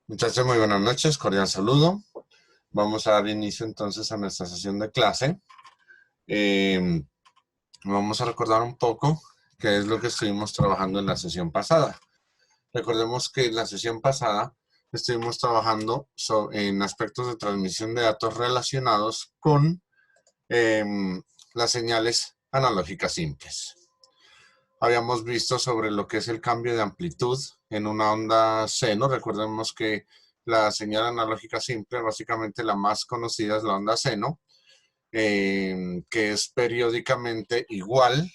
Muchachos, muy buenas noches, cordial saludo. Vamos a dar inicio entonces a nuestra sesión de clase. Vamos a recordar un poco qué es lo que estuvimos trabajando en la sesión pasada. Recordemos que en la sesión pasada estuvimos trabajando en aspectos de transmisión de datos relacionados con las señales analógicas simples. Habíamos visto sobre lo que es el cambio de amplitud en una onda seno. Recordemos que la señal analógica simple, básicamente la más conocida es la onda seno, que es periódicamente igual,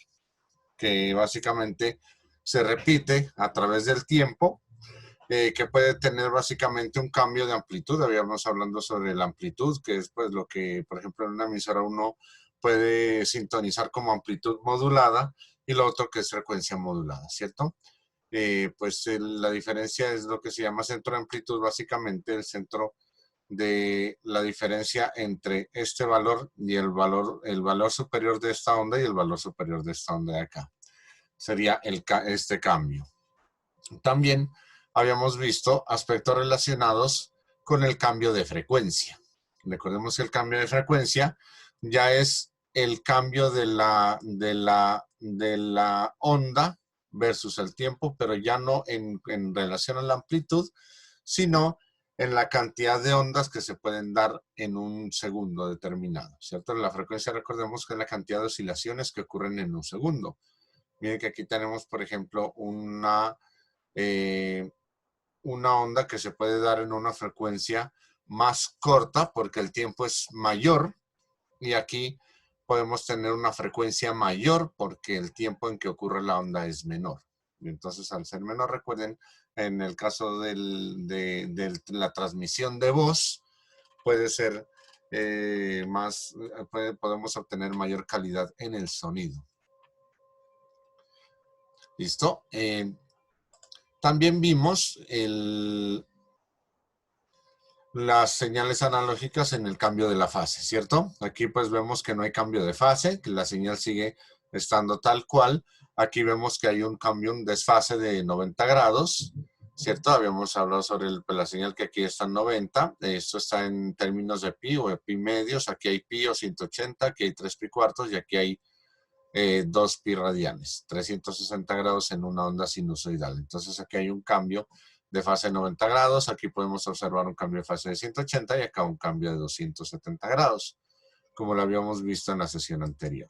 que básicamente se repite a través del tiempo, que puede tener básicamente un cambio de amplitud. Habíamos hablando sobre la amplitud, que es pues lo que, por ejemplo, en una emisora uno puede sintonizar como amplitud modulada y lo otro que es frecuencia modulada, ¿cierto? La diferencia es lo que se llama centro de amplitud, básicamente el centro de la diferencia entre este valor y el valor superior de esta onda y el valor superior de esta onda de acá. Sería este cambio. También habíamos visto aspectos relacionados con el cambio de frecuencia. Recordemos que el cambio de frecuencia ya es el cambio de la onda versus el tiempo, pero ya no en relación a la amplitud, sino en la cantidad de ondas que se pueden dar en un segundo determinado, ¿cierto? La frecuencia, recordemos que es la cantidad de oscilaciones que ocurren en un segundo. Miren que aquí tenemos, por ejemplo, una onda que se puede dar en una frecuencia más corta porque el tiempo es mayor, y aquí podemos tener una frecuencia mayor porque el tiempo en que ocurre la onda es menor. Y entonces, al ser menor, recuerden, en el caso de la transmisión de voz, puede ser podemos obtener mayor calidad en el sonido. ¿Listo? También vimos las señales analógicas en el cambio de la fase, ¿cierto? Aquí pues vemos que no hay cambio de fase, que la señal sigue estando tal cual. Aquí vemos que hay un cambio, un desfase de 90 grados, ¿cierto? Habíamos hablado sobre la señal que aquí está en 90. Esto está en términos de pi o de pi medios. Aquí hay pi o 180, aquí hay 3 pi cuartos y aquí hay 2 pi radianes, 360 grados en una onda sinusoidal. Entonces aquí hay un cambio de fase de 90 grados, aquí podemos observar un cambio de fase de 180 y acá un cambio de 270 grados, como lo habíamos visto en la sesión anterior.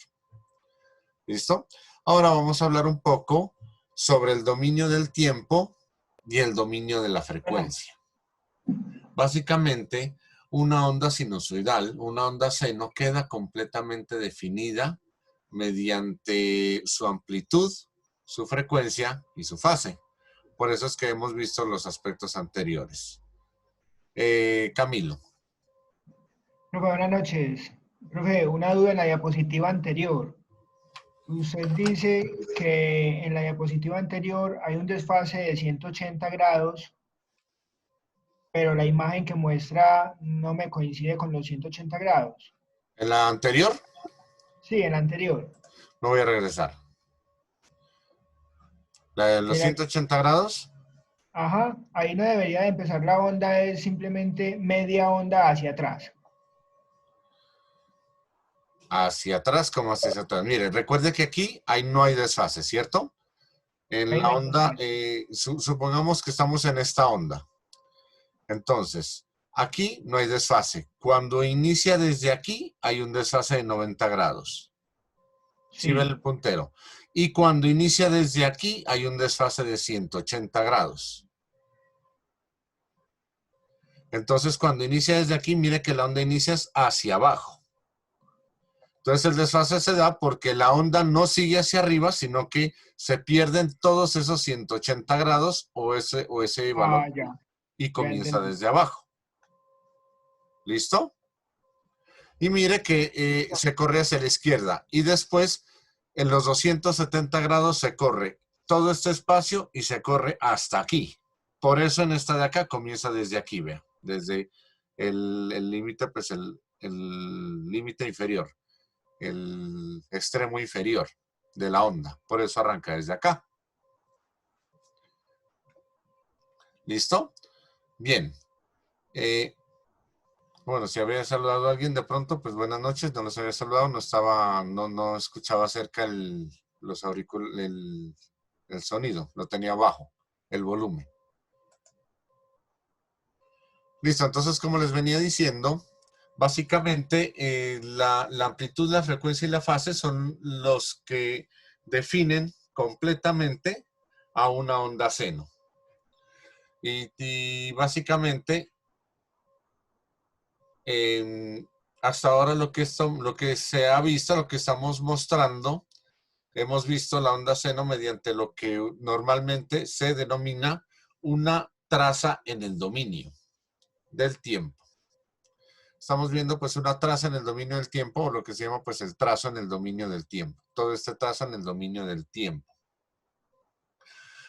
¿Listo? Ahora vamos a hablar un poco sobre el dominio del tiempo y el dominio de la frecuencia. Básicamente, una onda sinusoidal, una onda seno, queda completamente definida mediante su amplitud, su frecuencia y su fase. Por eso es que hemos visto los aspectos anteriores. Camilo. Profe, buenas noches. Profe, una duda en la diapositiva anterior. Usted dice que en la diapositiva anterior hay un desfase de 180 grados, pero la imagen que muestra no me coincide con los 180 grados. ¿En la anterior? Sí, en la anterior. No voy a regresar. ¿La de los ¿Será? 180 grados? Ajá, ahí no debería de empezar la onda, es simplemente media onda hacia atrás. Hacia atrás, como hacia atrás. Mire, recuerde que aquí no hay desfase, ¿cierto? En Ahí no la hay onda, desfase. supongamos que estamos en esta onda. Entonces, aquí no hay desfase. Cuando inicia desde aquí, hay un desfase de 90 grados. ¿Sí ve Sí. el puntero? Y cuando inicia desde aquí, hay un desfase de 180 grados. Entonces, cuando inicia desde aquí, mire que la onda inicia hacia abajo. Entonces, el desfase se da porque la onda no sigue hacia arriba, sino que se pierden todos esos 180 grados o ese valor Ah, ya, y ya comienza entendí. desde abajo. ¿Listo? Y mire que se corre hacia la izquierda y después en los 270 grados se corre todo este espacio y se corre hasta aquí. Por eso en esta de acá comienza desde aquí, vea, desde el límite, pues el límite inferior, el extremo inferior de la onda. Por eso arranca desde acá. ¿Listo? Bien. Bueno, si había saludado a alguien de pronto, pues buenas noches, no los había saludado, no escuchaba cerca los el sonido, lo tenía bajo, el volumen. Listo, entonces como les venía diciendo, básicamente la amplitud, la frecuencia y la fase son los que definen completamente a una onda seno. Y básicamente, hasta ahora lo que se ha visto, lo que estamos mostrando, hemos visto la onda seno mediante lo que normalmente se denomina una traza en el dominio del tiempo. Estamos viendo pues una traza en el dominio del tiempo, o lo que se llama pues el trazo en el dominio del tiempo. Todo este trazo en el dominio del tiempo.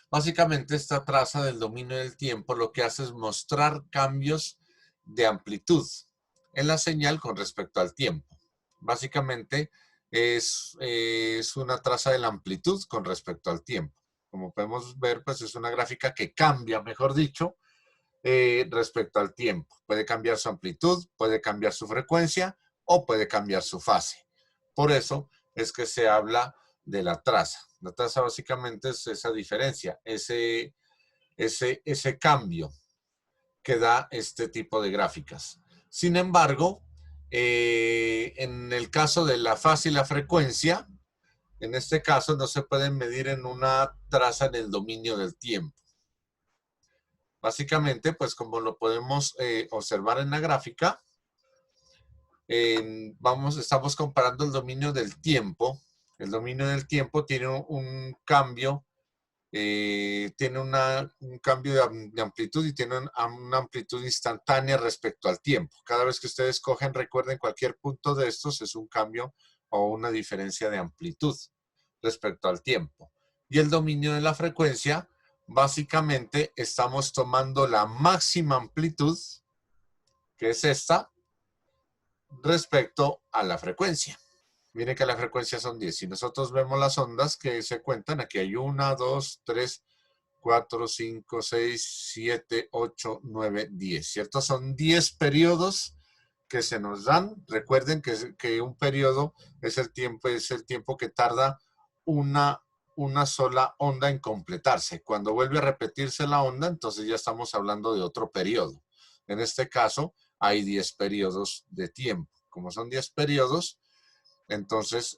Básicamente esta traza del dominio del tiempo lo que hace es mostrar cambios de amplitud en la señal con respecto al tiempo. Básicamente es una traza de la amplitud con respecto al tiempo. Como podemos ver, pues es una gráfica que cambia, mejor dicho, respecto al tiempo. Puede cambiar su amplitud, puede cambiar su frecuencia o puede cambiar su fase. Por eso es que se habla de la traza. La traza básicamente es esa diferencia, ese cambio que da este tipo de gráficas. Sin embargo, en el caso de la fase y la frecuencia, en este caso no se pueden medir en una traza en el dominio del tiempo. Básicamente, pues como lo podemos observar en la gráfica, estamos comparando el dominio del tiempo. El dominio del tiempo tiene un cambio, tiene un cambio de amplitud y tiene una amplitud instantánea respecto al tiempo. Cada vez que ustedes cogen, recuerden, cualquier punto de estos es un cambio o una diferencia de amplitud respecto al tiempo. Y el dominio de la frecuencia, básicamente estamos tomando la máxima amplitud, que es esta, respecto a la frecuencia. Miren que la frecuencia son 10. Si nosotros vemos las ondas que se cuentan, aquí hay 1, 2, 3, 4, 5, 6, 7, 8, 9, 10. ¿Cierto? Son 10 periodos que se nos dan. Recuerden que un periodo es el tiempo que tarda una sola onda en completarse. Cuando vuelve a repetirse la onda, entonces ya estamos hablando de otro periodo. En este caso, hay 10 periodos de tiempo. Como son 10 periodos, entonces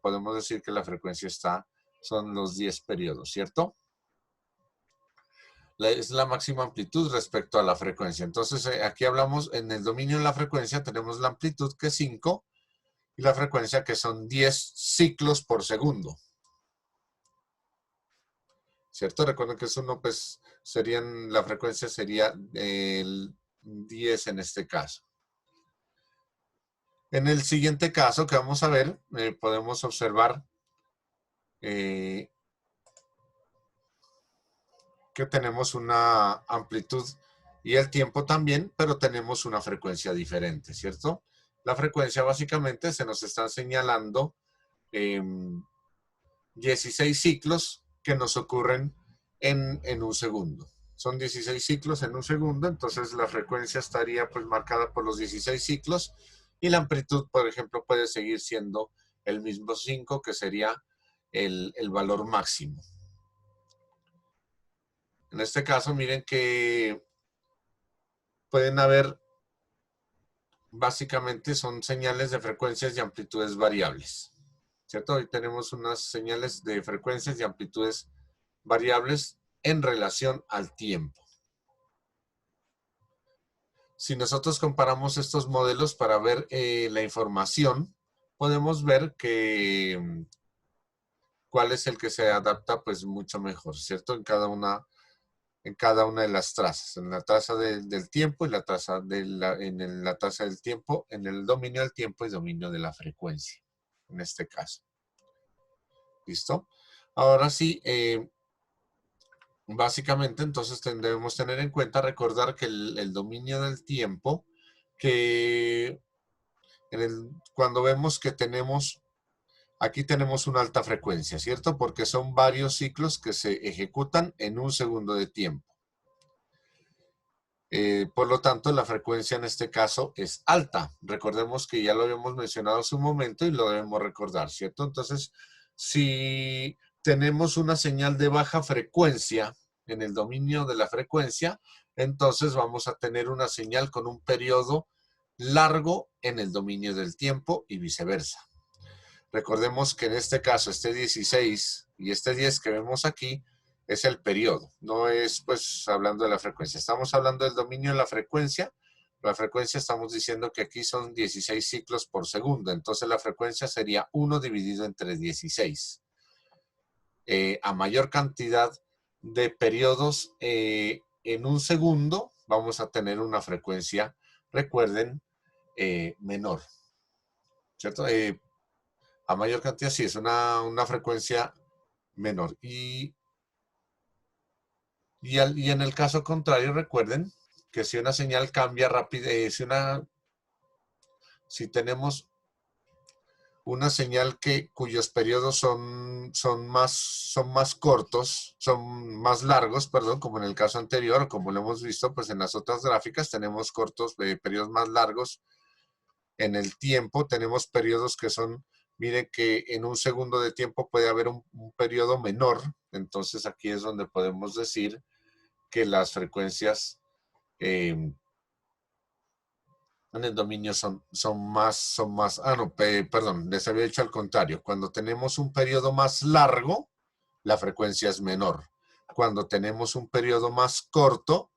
podemos decir que la frecuencia son los 10 periodos, ¿cierto? Es la máxima amplitud respecto a la frecuencia. Entonces aquí hablamos, en el dominio de la frecuencia tenemos la amplitud que es 5 y la frecuencia que son 10 ciclos por segundo. ¿Cierto? Recuerden que eso no, pues, la frecuencia sería el 10 en este caso. En el siguiente caso que vamos a ver, podemos observar que tenemos una amplitud y el tiempo también, pero tenemos una frecuencia diferente, ¿cierto? La frecuencia básicamente se nos están señalando 16 ciclos que nos ocurren en un segundo. Son 16 ciclos en un segundo, entonces la frecuencia estaría pues marcada por los 16 ciclos y la amplitud, por ejemplo, puede seguir siendo el mismo 5, que sería el valor máximo. En este caso, miren que pueden haber, básicamente son señales de frecuencias y amplitudes variables, ¿cierto? Hoy tenemos unas señales de frecuencias y amplitudes variables en relación al tiempo. Si nosotros comparamos estos modelos para ver la información, podemos ver que cuál es el que se adapta pues mucho mejor, ¿cierto? En cada una de las trazas, en la traza del tiempo y la traza en la traza del tiempo, en el dominio del tiempo y dominio de la frecuencia, en este caso. ¿Listo? Ahora sí, básicamente entonces debemos tener en cuenta, recordar que el dominio del tiempo, que cuando vemos que aquí tenemos una alta frecuencia, ¿cierto? Porque son varios ciclos que se ejecutan en un segundo de tiempo. Por lo tanto, la frecuencia en este caso es alta. Recordemos que ya lo habíamos mencionado hace un momento y lo debemos recordar, ¿cierto? Entonces, si tenemos una señal de baja frecuencia en el dominio de la frecuencia, entonces vamos a tener una señal con un periodo largo en el dominio del tiempo y viceversa. Recordemos que en este caso este 16 y este 10 que vemos aquí es el periodo, no es pues hablando de la frecuencia. Estamos hablando del dominio de la frecuencia. La frecuencia estamos diciendo que aquí son 16 ciclos por segundo, entonces la frecuencia sería 1 dividido entre 16. A mayor cantidad de periodos en un segundo, vamos a tener una frecuencia, recuerden, menor, ¿cierto? A mayor cantidad, sí, es una frecuencia menor. Y en el caso contrario, recuerden que si una señal cambia rápido, si tenemos una señal cuyos periodos son más cortos, son más largos, perdón, como en el caso anterior, como lo hemos visto, pues en las otras gráficas tenemos periodos más largos en el tiempo, tenemos periodos que son, miren que en un segundo de tiempo puede haber un periodo menor, entonces aquí es donde podemos decir que las frecuencias en el dominio son más, perdón, les había dicho al contrario, cuando tenemos un periodo más largo, la frecuencia es menor. Cuando tenemos un periodo más corto,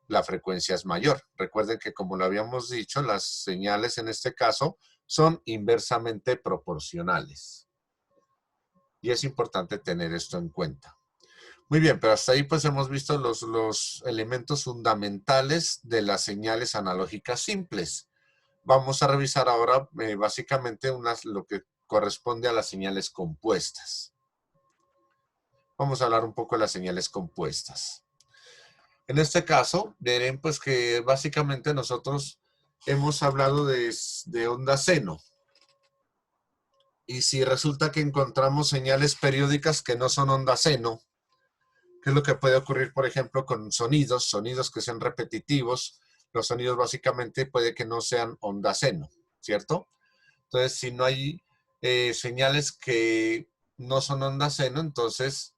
la frecuencia es mayor. Recuerden que como lo habíamos dicho, las señales en este caso son inversamente proporcionales. Y es importante tener esto en cuenta. Muy bien, pero hasta ahí pues hemos visto los elementos fundamentales de las señales analógicas simples. Vamos a revisar ahora básicamente lo que corresponde a las señales compuestas. Vamos a hablar un poco de las señales compuestas. En este caso, verán pues que básicamente nosotros hemos hablado de onda seno. Y si resulta que encontramos señales periódicas que no son onda seno, ¿qué es lo que puede ocurrir, por ejemplo, con sonidos que sean repetitivos? Los sonidos básicamente puede que no sean onda seno, ¿cierto? Entonces, si no hay señales que no son onda seno, entonces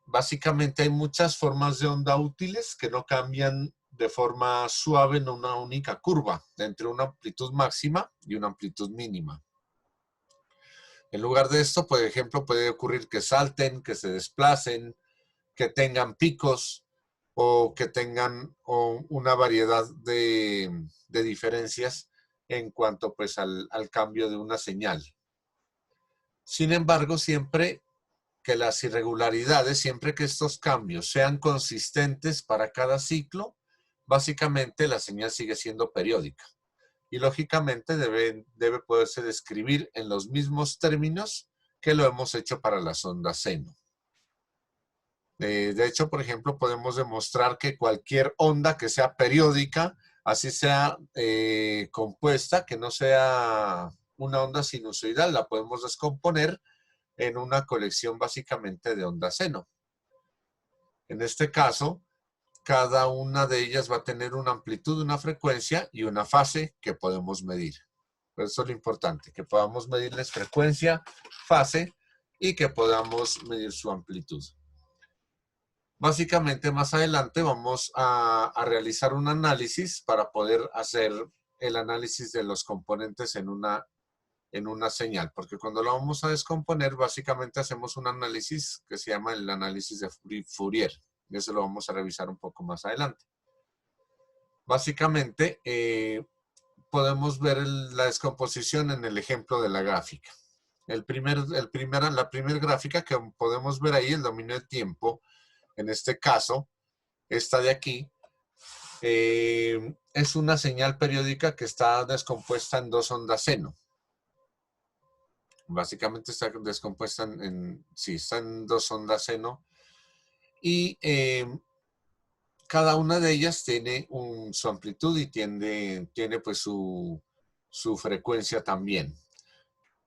básicamente hay muchas formas de onda útiles que no cambian de forma suave en una única curva, entre una amplitud máxima y una amplitud mínima. En lugar de esto, por ejemplo, puede ocurrir que salten, que se desplacen, que tengan picos o que tengan una variedad de diferencias en cuanto pues al cambio de una señal. Sin embargo, siempre que las irregularidades, siempre que estos cambios sean consistentes para cada ciclo, básicamente la señal sigue siendo periódica. Y lógicamente debe poderse describir en los mismos términos que lo hemos hecho para las ondas seno. De hecho, por ejemplo, podemos demostrar que cualquier onda que sea periódica, así sea compuesta, que no sea una onda sinusoidal, la podemos descomponer en una colección básicamente de ondas seno. En este caso, cada una de ellas va a tener una amplitud, una frecuencia y una fase que podemos medir. Por eso es lo importante, que podamos medirles frecuencia, fase y que podamos medir su amplitud. Básicamente, más adelante vamos a realizar un análisis para poder hacer el análisis de los componentes en una señal, porque cuando lo vamos a descomponer, básicamente hacemos un análisis que se llama el análisis de Fourier. Y eso lo vamos a revisar un poco más adelante. Básicamente, podemos ver la descomposición en el ejemplo de la gráfica. La primera gráfica que podemos ver ahí, el dominio del tiempo, en este caso, esta de aquí, es una señal periódica que está descompuesta en dos ondas seno. Básicamente está descompuesta está en dos ondas seno. Y cada una de ellas tiene su amplitud y tiene pues su frecuencia también.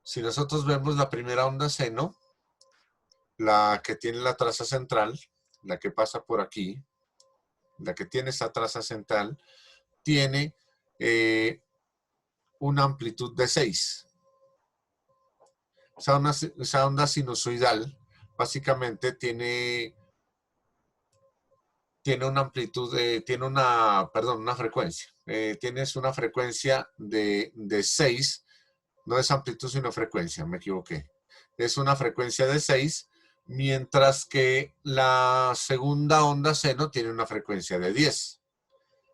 Si nosotros vemos la primera onda seno, la que tiene la traza central, la que pasa por aquí, la que tiene esta traza central, tiene una amplitud de 6. Esa onda sinusoidal básicamente tiene una amplitud, una frecuencia. Tienes una frecuencia de 6, no es amplitud sino frecuencia, me equivoqué. Es una frecuencia de 6, mientras que la segunda onda seno tiene una frecuencia de 10.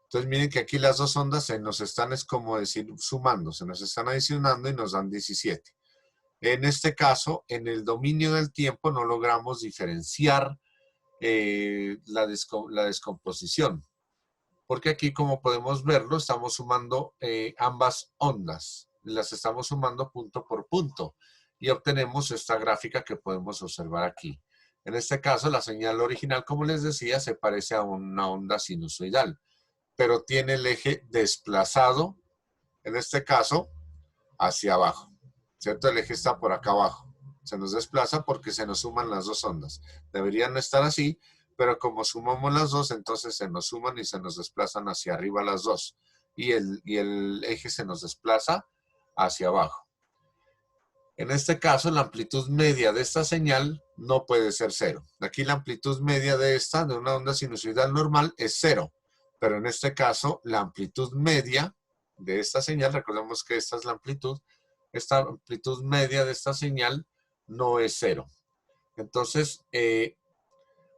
Entonces miren que aquí las dos ondas se nos están, es como decir, sumando, se nos están adicionando y nos dan 17. En este caso, en el dominio del tiempo no logramos diferenciar la descomposición, porque aquí, como podemos verlo, estamos sumando ambas ondas, las estamos sumando punto por punto y obtenemos esta gráfica que podemos observar aquí. En este caso, la señal original, como les decía, se parece a una onda sinusoidal, pero tiene el eje desplazado, en este caso, hacia abajo, ¿cierto? El eje está por acá abajo. Se nos desplaza porque se nos suman las dos ondas. Deberían estar así, pero como sumamos las dos, entonces se nos suman y se nos desplazan hacia arriba las dos. Y el eje se nos desplaza hacia abajo. En este caso, la amplitud media de esta señal no puede ser 0. Aquí la amplitud media de una onda sinusoidal normal, es 0. Pero en este caso, la amplitud media de esta señal, recordemos que esta es la amplitud, esta amplitud media de esta señal no es 0. Entonces,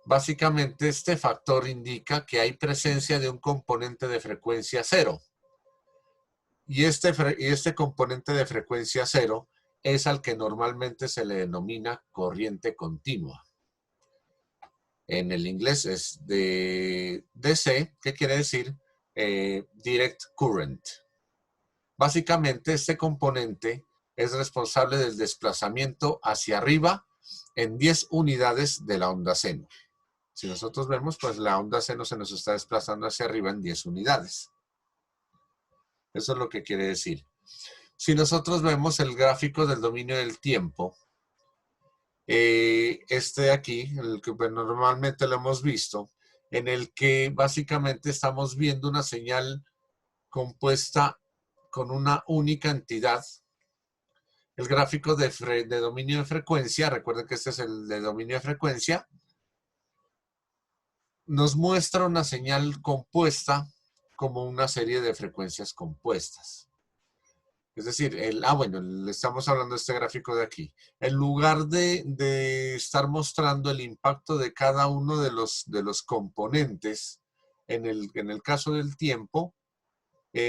básicamente este factor indica que hay presencia de un componente de frecuencia 0. Y este componente de frecuencia 0 es al que normalmente se le denomina corriente continua. En el inglés es de DC, que quiere decir direct current. Básicamente este componente es responsable del desplazamiento hacia arriba en 10 unidades de la onda seno. Si nosotros vemos, pues la onda seno se nos está desplazando hacia arriba en 10 unidades. Eso es lo que quiere decir. Si nosotros vemos el gráfico del dominio del tiempo, este de aquí, el que normalmente lo hemos visto, en el que básicamente estamos viendo una señal compuesta con una única entidad. El gráfico de dominio de frecuencia, recuerden que este es el de dominio de frecuencia, nos muestra una señal compuesta como una serie de frecuencias compuestas. Es decir, le estamos hablando de este gráfico de aquí. En lugar de estar mostrando el impacto de cada uno de los componentes, en el caso del tiempo,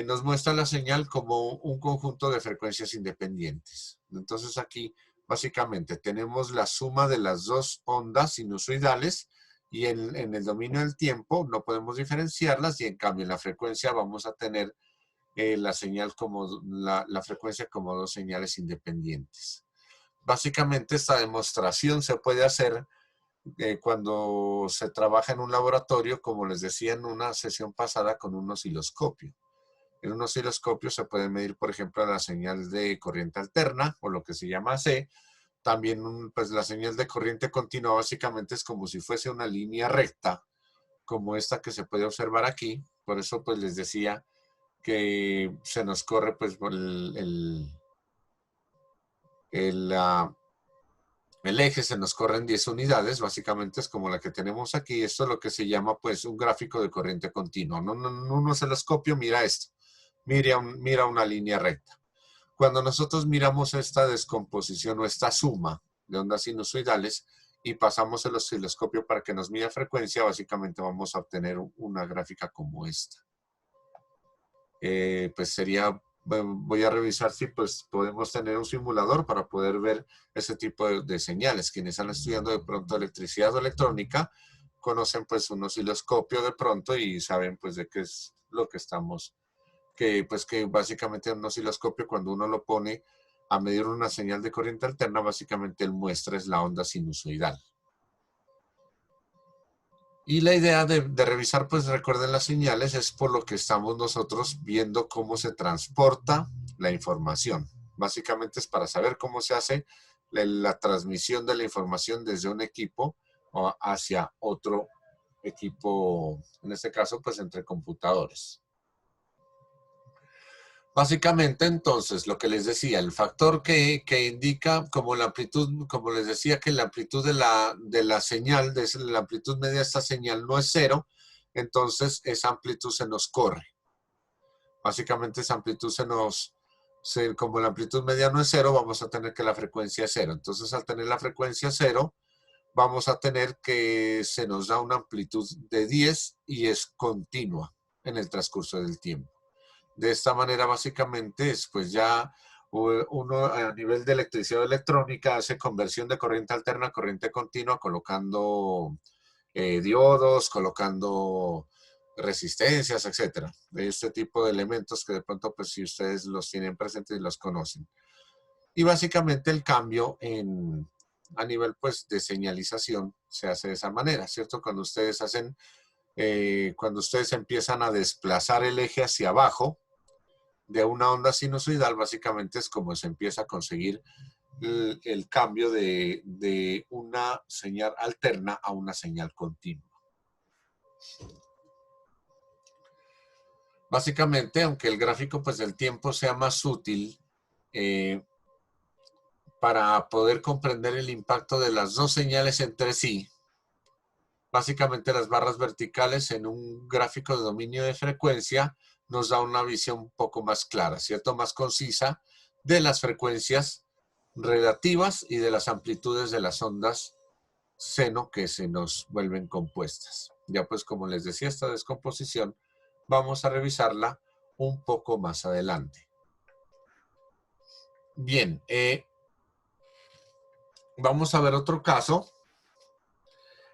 nos muestra la señal como un conjunto de frecuencias independientes. Entonces aquí, básicamente, tenemos la suma de las dos ondas sinusoidales y en el dominio del tiempo no podemos diferenciarlas y en cambio en la frecuencia vamos a tener la señal como la frecuencia como dos señales independientes. Básicamente esta demostración se puede hacer cuando se trabaja en un laboratorio, como les decía en una sesión pasada, con un osciloscopio. En un osciloscopio se puede medir, por ejemplo, la señal de corriente alterna, o lo que se llama AC. También, pues la señal de corriente continua básicamente es como si fuese una línea recta, como esta que se puede observar aquí. Por eso, pues les decía que se nos corre pues por el eje, se nos corre en 10 unidades, básicamente es como la que tenemos aquí. Esto es lo que se llama pues un gráfico de corriente continua. Un osciloscopio mira esto, mira una línea recta. Cuando nosotros miramos esta descomposición o esta suma de ondas sinusoidales y pasamos el osciloscopio para que nos mida frecuencia, básicamente vamos a obtener una gráfica como esta. Pues voy a revisar si pues podemos tener un simulador para poder ver ese tipo de señales. Quienes están estudiando de pronto electricidad o electrónica conocen pues un osciloscopio de pronto y saben pues de qué es lo que estamos, que básicamente un osciloscopio, cuando uno lo pone a medir una señal de corriente alterna, básicamente el muestra es la onda sinusoidal. Y la idea de revisar, pues recuerden las señales, es por lo que estamos nosotros viendo cómo se transporta la información. Básicamente es para saber cómo se hace la transmisión de la información desde un equipo hacia otro equipo, en este caso, pues entre computadores. Básicamente, entonces, lo que les decía, el factor que indica como la amplitud, como les decía, que la amplitud de la señal, de la amplitud media de esta señal no es cero, entonces esa amplitud se nos corre. Básicamente esa amplitud como la amplitud media no es cero, vamos a tener que la frecuencia es cero. Entonces, al tener la frecuencia cero, vamos a tener que se nos da una amplitud de 10 y es continua en el transcurso del tiempo. De esta manera, básicamente, pues ya uno a nivel de electricidad electrónica hace conversión de corriente alterna a corriente continua, colocando diodos, colocando resistencias, etcétera. De este tipo de elementos que de pronto, pues si ustedes los tienen presentes y los conocen. Y básicamente el cambio a nivel, pues, de señalización se hace de esa manera, ¿cierto? Cuando ustedes empiezan a desplazar el eje hacia abajo de una onda sinusoidal, básicamente es como se empieza a conseguir el cambio de una señal alterna a una señal continua. Básicamente, aunque el gráfico pues, del tiempo sea más útil para poder comprender el impacto de las dos señales entre sí, básicamente las barras verticales en un gráfico de dominio de frecuencia nos da una visión un poco más clara, ¿cierto? Más concisa de las frecuencias relativas y de las amplitudes de las ondas seno que se nos vuelven compuestas. Ya pues como les decía, esta descomposición vamos a revisarla un poco más adelante. Bien, vamos a ver otro caso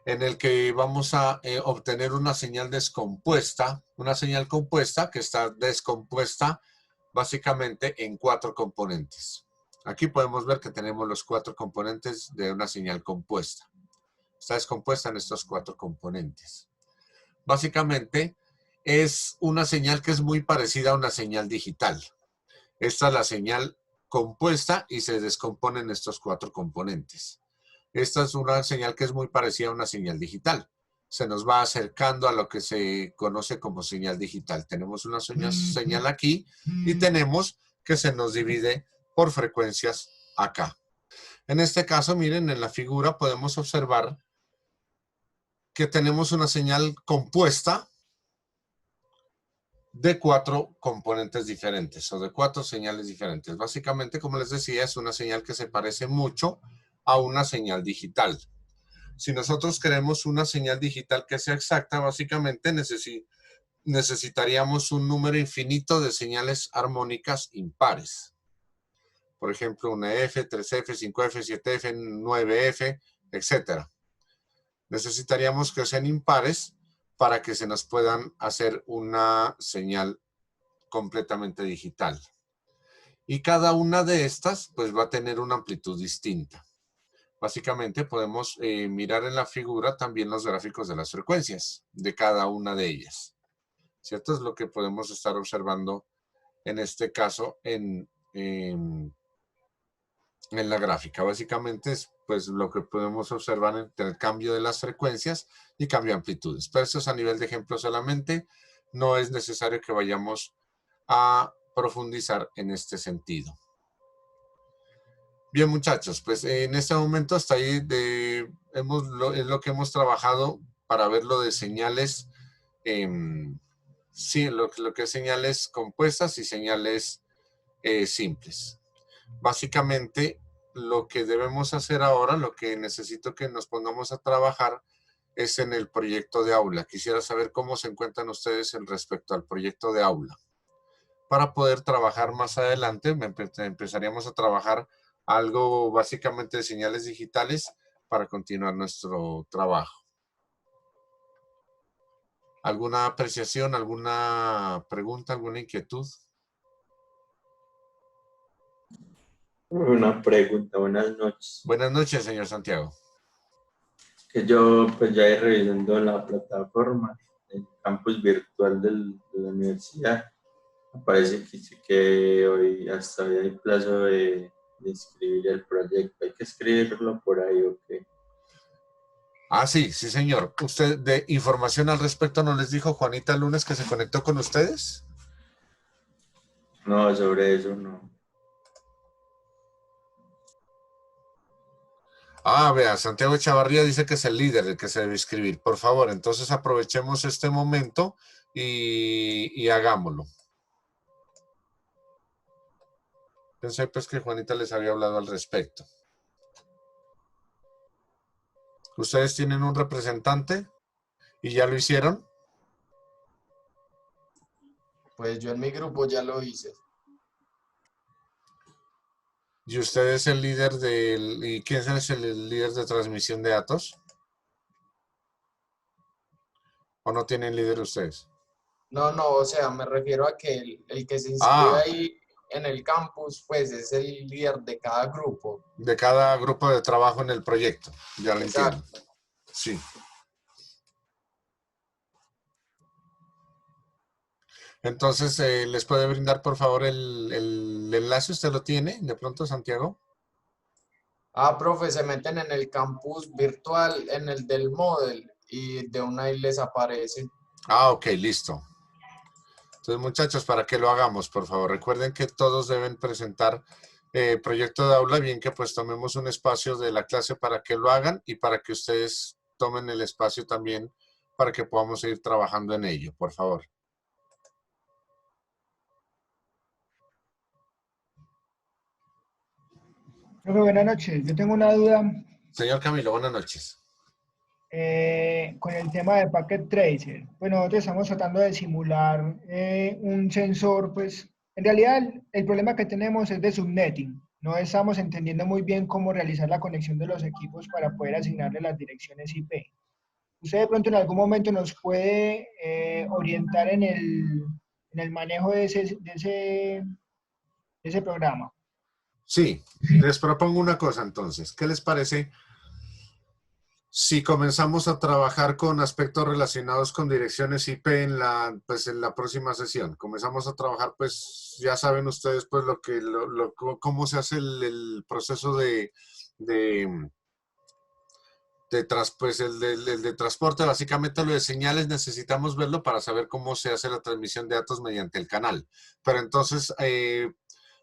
en el que vamos a obtener una señal descompuesta, una señal compuesta que está descompuesta básicamente en 4 componentes. Aquí podemos ver que tenemos los 4 componentes de una señal compuesta. Está descompuesta en estos 4 componentes. Básicamente es una señal que es muy parecida a una señal digital. Esta es la señal compuesta y se descompone en estos 4 componentes. Esta es una señal que es muy parecida a una señal digital. Se nos va acercando a lo que se conoce como señal digital. Tenemos una señal aquí y tenemos que se nos divide por frecuencias acá. En este caso, miren, en la figura podemos observar que tenemos una señal compuesta de 4 componentes diferentes o de 4 señales diferentes. Básicamente, como les decía, es una señal que se parece mucho a una señal digital. Si nosotros queremos una señal digital que sea exacta, básicamente necesitaríamos un número infinito de señales armónicas impares. Por ejemplo, una F, 3F, 5F, 7F, 9F, etc. Necesitaríamos que sean impares para que se nos puedan hacer una señal completamente digital. Y cada una de estas pues va a tener una amplitud distinta. Básicamente podemos mirar en la figura también los gráficos de las frecuencias de cada una de ellas. ¿Cierto? Es lo que podemos estar observando en este caso en la gráfica. Básicamente es pues lo que podemos observar entre el cambio de las frecuencias y cambio de amplitudes. Pero eso es a nivel de ejemplo solamente. No es necesario que vayamos a profundizar en este sentido. Bien, muchachos, pues en este momento hasta ahí es lo que hemos trabajado para ver lo de señales, sí, lo que es señales compuestas y señales simples. Básicamente, lo que debemos hacer ahora, lo que necesito que nos pongamos a trabajar es en el proyecto de aula. Quisiera saber cómo se encuentran ustedes en respecto al proyecto de aula. Para poder trabajar más adelante, empezaríamos a trabajar algo básicamente de señales digitales para continuar nuestro trabajo. ¿Alguna apreciación, alguna pregunta, alguna inquietud? Una pregunta, buenas noches. Buenas noches, señor Santiago. Que yo pues ya ir revisando la plataforma, el campus virtual de la universidad. Me parece que sí que hoy hasta hoy hay plazo de escribir el proyecto. Hay que escribirlo por ahí, ¿o qué? Ah, sí, sí, señor. ¿Usted de información al respecto no les dijo Juanita el lunes que se conectó con ustedes? No, sobre eso no. Ah, vea, Santiago Echavarría dice que es el líder el que se debe inscribir. Por favor, entonces aprovechemos este momento y hagámoslo. Pensé pues que Juanita les había hablado al respecto. ¿Ustedes tienen un representante y ya lo hicieron? Pues yo en mi grupo ya lo hice. ¿Y usted es el líder del... ¿Y quién es el líder de transmisión de datos? ¿O no tienen líder ustedes? No, no, o sea, me refiero a que el que se inscribe Ah, ahí en el campus, pues es el líder de cada grupo. de cada grupo de trabajo en el proyecto. Ya lo entiendo. Exacto. Sí. Entonces, ¿les puede brindar por favor el enlace? ¿Usted lo tiene de pronto, Santiago? Ah, profe, se meten en el campus virtual, en el del Model, y de una ahí les aparece. Ah, ok, listo. Entonces, muchachos, para que lo hagamos, por favor, recuerden que todos deben presentar proyecto de aula, bien que pues tomemos un espacio de la clase para que lo hagan y para que ustedes tomen el espacio también para que podamos seguir trabajando en ello, por favor. Profe, buenas noches. Yo tengo una duda Señor Camilo, buenas noches. con el tema de Packet Tracer. Pues nosotros estamos tratando de simular un sensor, pues en realidad el problema que tenemos es de subnetting. No estamos entendiendo muy bien cómo realizar la conexión de los equipos para poder asignarle las direcciones IP. ¿Usted de pronto en algún momento nos puede orientar en el manejo de ese programa? Sí, les propongo una cosa entonces. ¿Qué les parece si comenzamos a trabajar con aspectos relacionados con direcciones IP pues en la próxima sesión? Comenzamos a trabajar, pues ya saben ustedes pues cómo se hace el proceso pues el de transporte. Básicamente lo de señales necesitamos verlo para saber cómo se hace la transmisión de datos mediante el canal. Pero entonces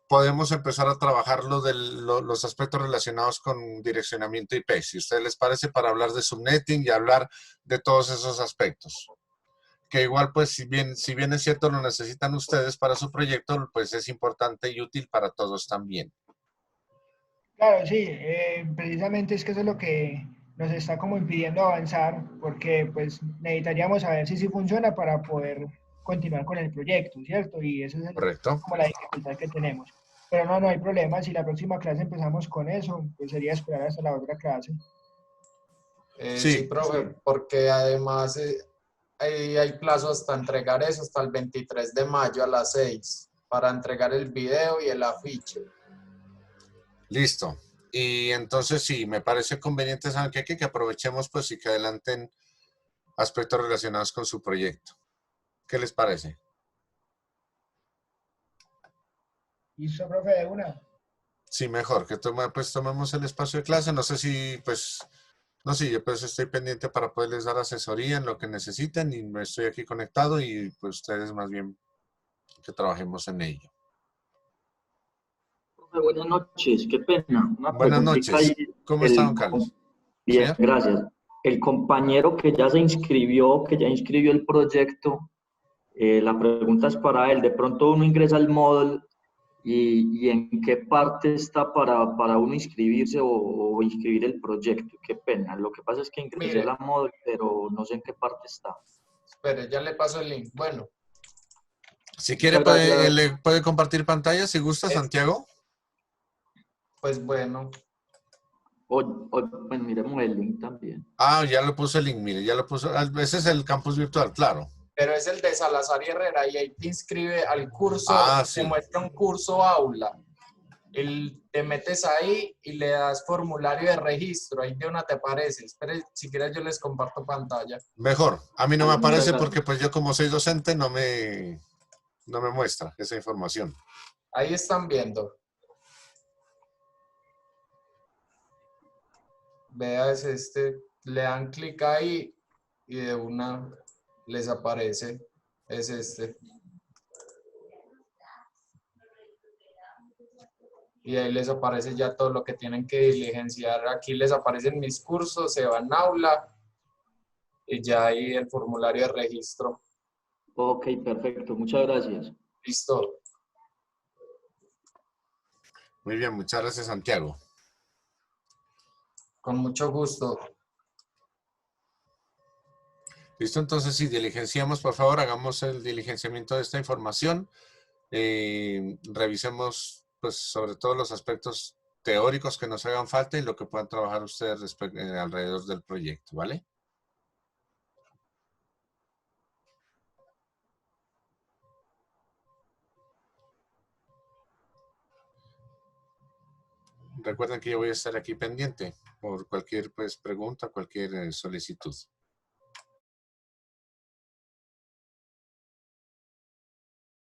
podemos empezar a trabajar los aspectos relacionados con direccionamiento IP, si a ustedes les parece, para hablar de subnetting y hablar de todos esos aspectos. Que igual, pues, si bien es cierto, lo necesitan ustedes para su proyecto, pues es importante y útil para todos también. Claro, sí, precisamente es que eso es lo que nos está como impidiendo avanzar, porque pues necesitaríamos saber si sí funciona para poder continuar con el proyecto, ¿cierto? Y eso es ¿Correcto? como la dificultad que tenemos. Pero no, no hay problema, si la próxima clase empezamos con eso, pues sería esperar hasta la otra clase. Sí, Sí, profe, porque además hay plazo hasta entregar eso, hasta el 23 de mayo a las 6, para entregar el video y el afiche. listo. Y entonces sí, me parece conveniente, ¿saben qué? Que aprovechemos pues y que adelanten aspectos relacionados con su proyecto. ¿Qué les parece? ¿Listo, profe, de una? Sí, mejor, que pues tomemos el espacio de clase. No sé si, pues, no sé, yo pues estoy pendiente para poderles dar asesoría en lo que necesiten y me estoy aquí conectado y pues ustedes más bien que trabajemos en ello. Buenas noches, qué pena. Una Buenas preguntita ahí. noches. ¿Cómo está, don Carlos? Bien, ¿Señor? gracias. El compañero que ya se inscribió, que ya inscribió el proyecto, la pregunta es para él. De pronto uno ingresa al módulo y en qué parte está para uno inscribirse o inscribir el proyecto. Qué pena. Lo que pasa es que ingresé a Mire, la módulo, pero no sé en qué parte está. espere, ya le paso el link. Bueno, Si quiere Muchas gracias. le puede compartir pantalla si gusta, es, Santiago. pues bueno, Bueno, miremos el link también. Ah, ya lo puso el link, mire, ya lo puso. Ese es el campus virtual, claro. pero es el de Salazar y Herrera y ahí te inscribe al curso, Ah, te sí. muestra un curso aula. Te metes ahí y le das formulario de registro, ahí de una te aparece. Espere, si quieres yo les comparto pantalla. Mejor. A mí no me Vale, muchas aparece porque gracias. pues yo como soy docente no me muestra esa información. Ahí están viendo. Vea, es este le dan clic ahí y de una les aparece, es este. Y ahí les aparece ya todo lo que tienen que diligenciar. Aquí les aparecen mis cursos, se van a aula y ya ahí el formulario de registro. Ok, perfecto. Muchas gracias. Listo. Muy bien, muchas gracias, Santiago. Con mucho gusto. Listo, entonces si diligenciamos, por favor, hagamos el diligenciamiento de esta información. Revisemos, pues, sobre todo los aspectos teóricos que nos hagan falta y lo que puedan trabajar ustedes alrededor del proyecto, ¿vale? Recuerden que yo voy a estar aquí pendiente por cualquier, pues, pregunta, cualquier solicitud.